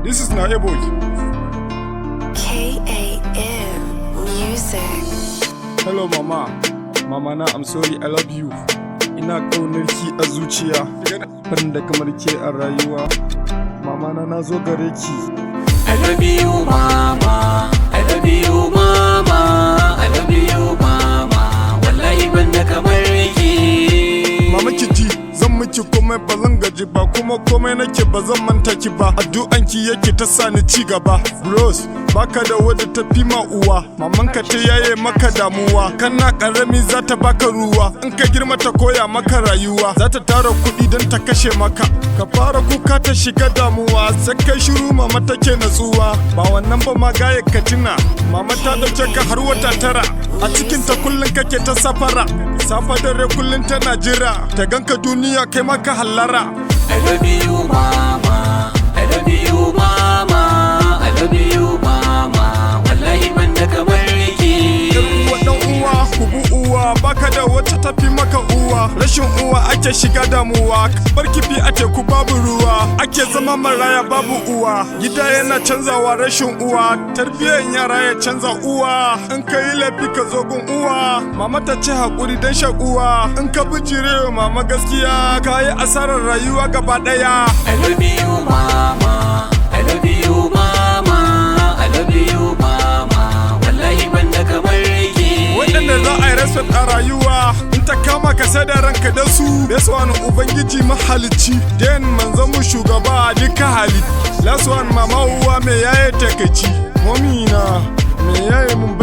This is na boy. KAM Music. Hello mama. Mama na, I'm sorry, I love you. Ina ƙaunar ki a zuciya. Ban da kamar ke a rayuwa. Mama na zo gare ki. I love you mama, I love you mama, I love you mama. Wallahi ban da kamar ki. Mama ki ji, zan miki komai ba zan gaji ba, kuma komai nake ba zan manta ki ba. Addu'an ki yake ta sani ci gaba. Bros, baka da wadda ta fi ma uwa. Mamanka ta yaye maka damuwa. Kana karami za ta baka ruwa. In ka girma ta koya maka rayuwa. Za ta tara kuɗi don ta kashe maka. Ka fara kuka ta shiga damuwa. Sai kai shiru mama take natsuwa. Ba wannan ba ma gaya ka tuna. Mama ta dauke ka har wata tara. A cikin ta kullun kake ta safara. Safa dare kullun tana jira. Ta ganka duniya kai maka hallara. I love you mama, I love you mama, I love you mama. Wallahi ban da kamar ki. Dan uwa, kubu uwa, baka da wata tafi maka uwa. Rashin uwa ake shiga damuwa. Bar kifi a teku babu ruwa. Ake zama maraya babu uwa. Gida yana canzawa rashin uwa. Tarbiyyar yara ya canza uwa. In ka yi laifi ka zo gun uwa. Mama ta ce hakuri dan shakuwa. In ka bijire mama gaskiya, ka yi asarar rayuwa gaba daya. I love you mama, I love you mama, I love you mama. Wallahi ban da kamar ki. Waɗanda za a yi respect a rayuwa, in ta kama ka sai da ranka da su. This one ubangiji mahalicci, den manzon mu shugaba a duka hali. Last one mama uwa me yaye takaici. Mommy na me yaye mun